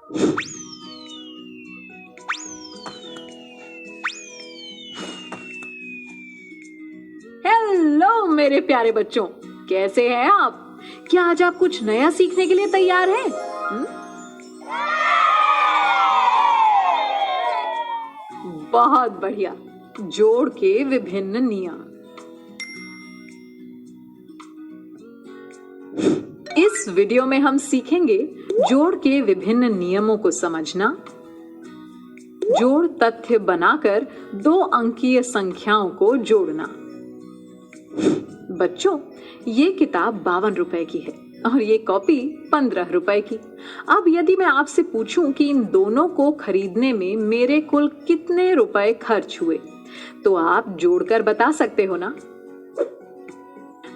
Hello मेरे प्यारे बच्चों, कैसे हैं आप? क्या आज आप कुछ नया सीखने के लिए तैयार हैं? बहुत बढ़िया। जोड़ के विभिन्न नियम। इस वीडियो में हम सीखेंगे जोड़ के विभिन्न नियमों को समझना, जोड़ तथ्य बनाकर 2 अंकीय संख्याओं को जोड़ना। बच्चों, ये किताब 52 रुपए की है और ये कॉपी 15 रुपए की। अब यदि मैं आपसे पूछूं कि इन दोनों को खरीदने में मेरे कुल कितने रुपए खर्च हुए, तो आप जोड़कर बता सकते हो ना?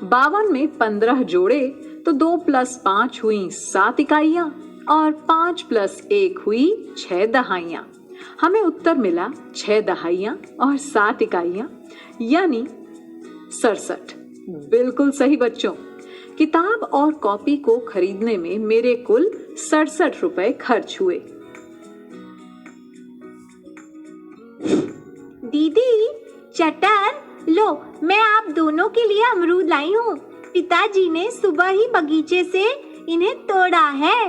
52 में 15 जोड़े तो 2 + 5 हुई 7 इकाइयां और 5 + 1 हुई 6 दहाइयां। हमें उत्तर मिला 6 दहाइयां और 7 इकाइयां, यानी 67। बिल्कुल सही बच्चों। किताब और कॉपी को खरीदने में मेरे कुल 67 रुपए खर्च हुए। दीदी, चटर, लो, मैं आप दोनों के लिए अमरूद लाई हूँ। पिताजी ने सुबह ही बगीचे से इन्हें तोड़ा है।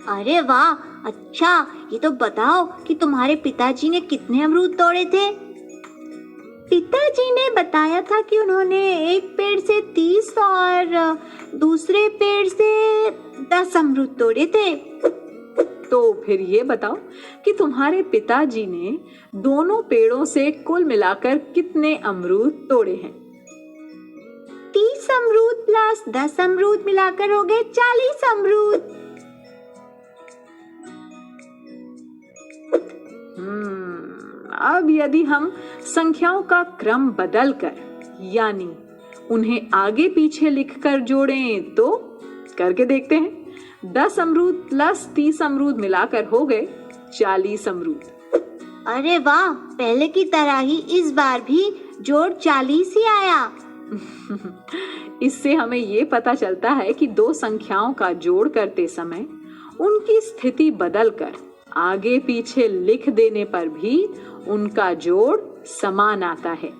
अरे वाह, अच्छा, ये तो बताओ कि तुम्हारे पिताजी ने कितने अमरूद तोड़े थे? पिताजी ने बताया था कि उन्होंने एक पेड़ से 30 और दूसरे पेड़ से 10 अमरूद तोड़े थे। तो फिर ये बताओ कि तुम्हारे पिताजी ने दोनों पेड़ों से कुल मिलाकर कितने अमरूद तोड़े हैं? 30 अमरूद प्लस 10 अमरूद मिलाकर हो गए 40 अमरूद। अब यदि हम संख्याओं का क्रम बदलकर, यानी उन्हें आगे पीछे लिखकर जोड़ें, तो करके देखते हैं। 10 अमरूद प्लस 30 अमरूद मिलाकर हो गए 40 अमरूद। अरे वाह, पहले की तरह ही इस बार भी जोड़ 40 ही आया। इससे हमें ये पता चलता है कि 2 संख्याओं का जोड़ करते समय उनकी स्थिति बदलकर आगे पीछे लिख देने पर भी उनका जोड़ समान आता है।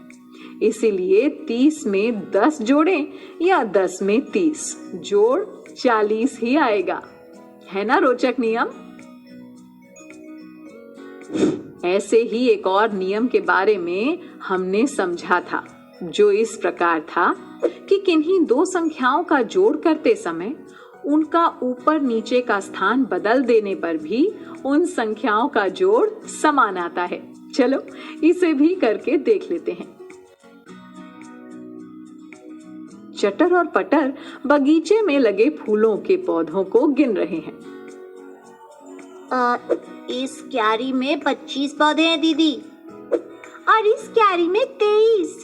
इसीलिए 30 में 10 जोड़ें या 10 में 30, जोड़ 40 ही आएगा। है ना रोचक नियम? ऐसे ही एक और नियम के बारे में हमने समझा था, जो इस प्रकार था कि किन्हीं 2 संख्याओं का जोड़ करते समय उनका ऊपर नीचे का स्थान बदल देने पर भी उन संख्याओं का जोड़ समान आता है। चलो इसे भी करके देख लेते हैं। चटर और पटर बगीचे में लगे फूलों के पौधों को गिन रहे हैं। इस क्यारी में 25 पौधे हैं दीदी, और इस क्यारी में 23।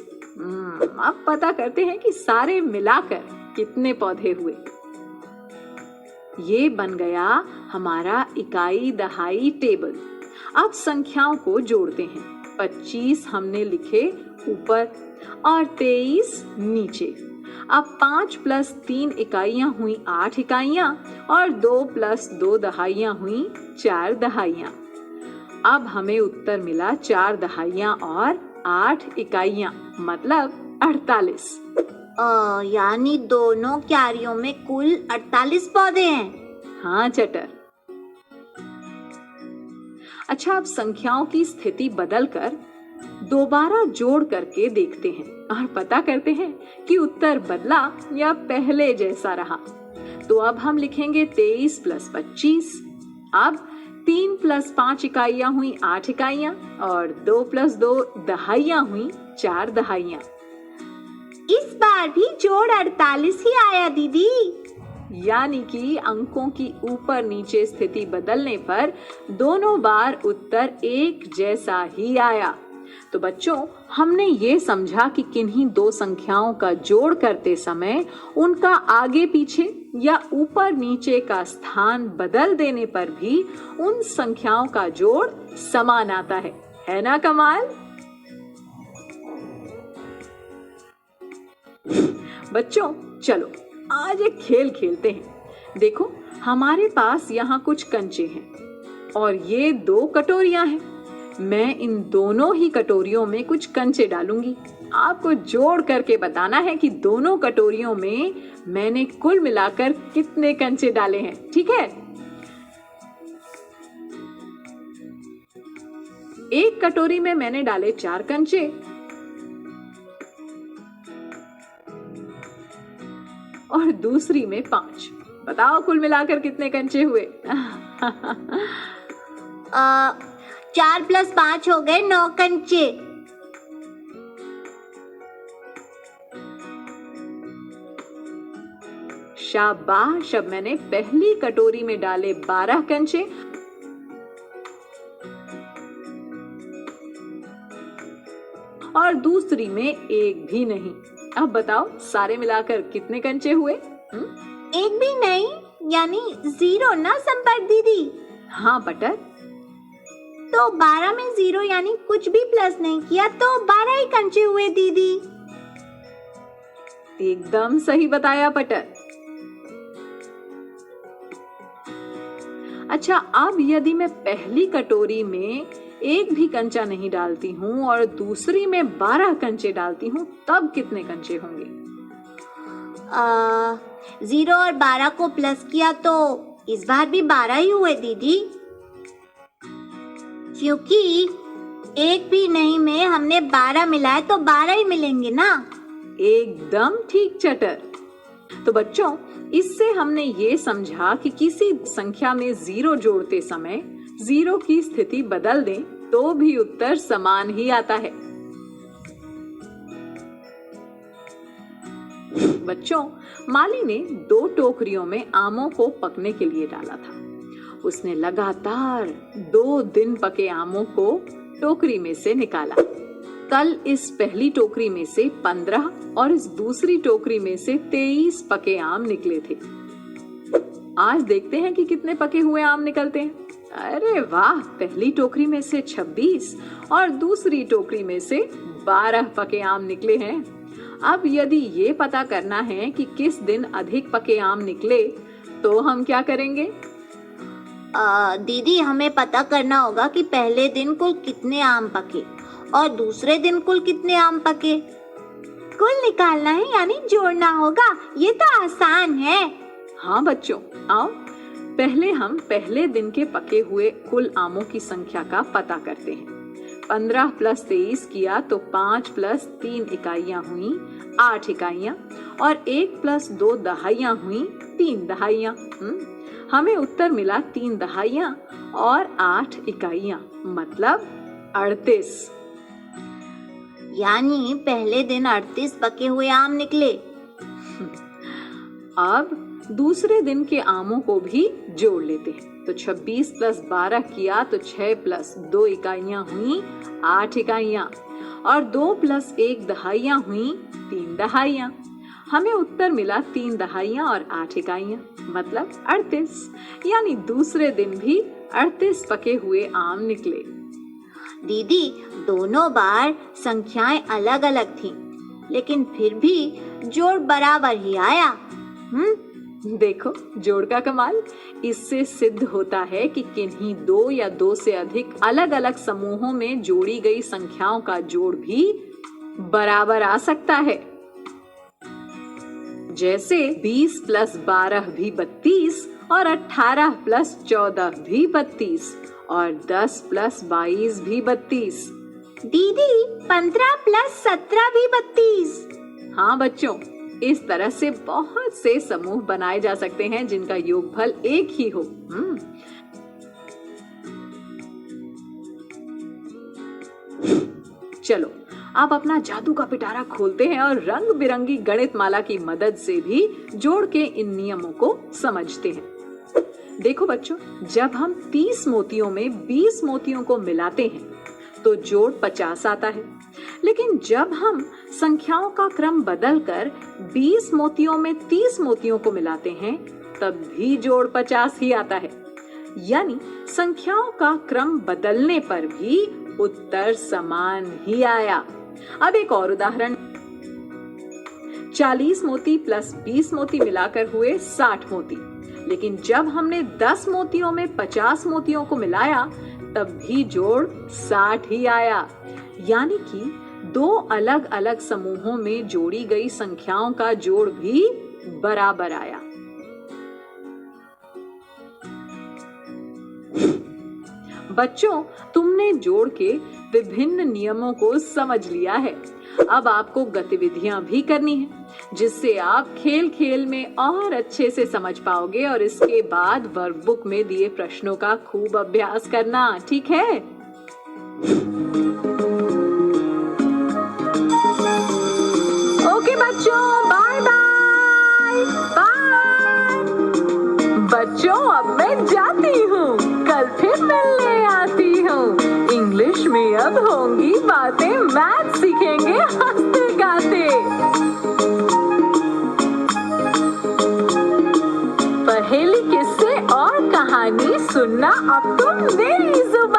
अब पता करते हैं कि सारे मिलाकर कितने पौधे हुए। ये बन गया हमारा इकाई दहाई टेबल। अब संख्याओं को जोड़ते हैं। 25 हमने लिखे ऊपर और 23 नीचे। अब 5 + 3 इकाइयां हुई 8 इकाइयां और 2 + 2 दहाइयां हुई 4 दहाइयां। अब हमें उत्तर मिला 4 दहाइयां और 8 इकाइयां, मतलब 48। यानी दोनों क्यारियों में कुल 48 पौधे हैं। हाँ चटर। अच्छा, अब संख्याओं की स्थिति बदलकर दोबारा जोड़ करके देखते हैं और पता करते हैं कि उत्तर बदला या पहले जैसा रहा। तो अब हम लिखेंगे 23 + 25। अब 3 + 5 इकाइयां हुई 8 इकाइयां और 2 + 2 दहाइयां हुई 4 दहाइयां। इस बार भी जोड़ 48 ही आया दीदी। यानी कि अंकों की ऊपर नीचे स्थिति बदलने पर दोनों बार उत्तर एक जैसा ही आया। तो बच्चों, हमने ये समझा कि किन्हीं 2 संख्याओं का जोड़ करते समय उनका आगे पीछे या ऊपर नीचे का स्थान बदल देने पर भी उन संख्याओं का जोड़ समान आता है ना कमाल? बच्चों, चलो आज एक खेल खेलते हैं। देखो, हमारे पास यहाँ कुछ कंचे हैं और ये 2 कटोरियां हैं। मैं इन दोनों ही कटोरियों में कुछ कंचे डालूंगी। आपको जोड़ करके बताना है कि दोनों कटोरियों में मैंने कुल मिलाकर कितने कंचे डाले हैं, ठीक है? एक कटोरी में मैंने डाले 4 कंचे और दूसरी में 5। बताओ कुल मिलाकर कितने कंचे हुए? 4 + 5 हो गए 9 कंचे। शाबाश। अब मैंने पहली कटोरी में डाले 12 कंचे और दूसरी में एक भी नहीं। अब बताओ सारे मिलाकर कितने कंचे हुए? एक भी नहीं, यानी 0 ना संपर्क दीदी? हाँ बटर। तो 12 में 0 यानी कुछ भी प्लस नहीं किया तो 12 ही कंचे हुए दीदी। एकदम सही बताया बटर। अच्छा, अब यदि मैं पहली कटोरी में एक भी कंचा नहीं डालती हूँ और दूसरी में 12 कंचे डालती हूँ, तब कितने कंचे होंगे? 0 और 12 को प्लस किया तो इस बार भी 12 ही हुए दीदी, क्योंकि एक भी नहीं में हमने 12 मिलाए तो 12 ही मिलेंगे ना। एकदम ठीक चटर। तो बच्चों, इससे हमने ये समझा कि किसी संख्या में 0 जोड़ते समय 0 की स्थिति बदल दें तो भी उत्तर समान ही आता है। बच्चों, माली ने 2 टोकरियों में आमों को पकने के लिए डाला था। उसने लगातार 2 दिन पके आमों को टोकरी में से निकाला। कल इस पहली टोकरी में से 15 और इस दूसरी टोकरी में से 23 पके आम निकले थे। आज देखते हैं कि कितने पके हुए आम निकलते हैं। अरे वाह, पहली टोकरी में से 26 और दूसरी टोकरी में से 12 पके आम निकले हैं। अब यदि ये पता करना है कि किस दिन अधिक पके आम निकले तो हम क्या करेंगे? दीदी, हमें पता करना होगा कि पहले दिन कुल कितने आम पके और दूसरे दिन कुल कितने आम पके। कुल निकालना है यानी जोड़ना होगा। ये तो आसान है। हाँ बच्चों, आओ पहले हम पहले दिन के पके हुए कुल आमों की संख्या का पता करते हैं। 15 + 23 किया तो 5 + 3 इकाइयां हुई 8 इकाइयां और 1 + 2 दहाइयां हुई 3 दहाइयां। हमें उत्तर मिला 3 दहाइयां और 8 इकाइयां, मतलब 38। यानी पहले दिन 38 पके हुए आम निकले। अब दूसरे दिन के आमों को भी जोड़ लेते हैं। तो 26 + 12 किया तो 6 + 2 इकाइयां हुई 8 इकाइयां और 2 + 1 दहाइयां हुई 3 दहाइयां। हमें उत्तर मिला 3 दहाइयां और 8 इकाइयां, मतलब 38। यानी दूसरे दिन भी 38 पके हुए आम निकले। दीदी, दोनों बार संख्याएं अलग अलग थीं, लेकिन फिर भी जोड़ बराबर ही आया। देखो जोड़ का कमाल। इससे सिद्ध होता है कि किन्हीं 2 या 2 से अधिक अलग अलग समूहों में जोड़ी गई संख्याओं का जोड़ भी बराबर आ सकता है। जैसे 20 + 12 भी 32 और 18 + 14 भी 32 और 10 + 22 भी 32। दीदी, 15 + 17 भी 32। हाँ बच्चों, इस तरह से बहुत से समूह बनाए जा सकते हैं जिनका योगफल एक ही हो। चलो आप अपना जादू का पिटारा खोलते हैं और रंग बिरंगी गणित माला की मदद से भी जोड़ के इन नियमों को समझते हैं। देखो बच्चों, जब हम 30 मोतियों में 20 मोतियों को मिलाते हैं तो जोड़ 50 आता है। लेकिन जब हम संख्याओं का क्रम बदलकर 20 मोतियों में 30 मोतियों को मिलाते हैं तब भी जोड़ 50 ही आता है। यानी संख्याओं का क्रम बदलने पर भी उत्तर समान ही आया। अब एक और उदाहरण। 40 मोती + 20 मोती मिलाकर हुए 60 मोती। लेकिन जब हमने 10 मोतियों में 50 मोतियों को मिलाया तब भी जोड़ 60 ही आया। यानी कि 2 अलग-अलग समूहों में जोड़ी गई संख्याओं का जोड़ भी बराबर आया। बच्चों, तुमने जोड़ के विभिन्न नियमों को समझ लिया है। अब आपको गतिविधियां भी करनी है, जिससे आप खेल-खेल में और अच्छे से समझ पाओगे और इसके बाद वर्कबुक में दिए प्रश्नों का खूब अभ्यास करना, ठीक है? ओके बच्चों, बाय बाय बाय। बच्चों, अब मैं जाती हूँ, कल फिर मिलने आती हूँ। इंग्लिश में अब होंगी बातें, मैथ सीखेंगे हंसते गाते। पहेली, किस्से और कहानी सुनना अब तुम मेरी जुबान।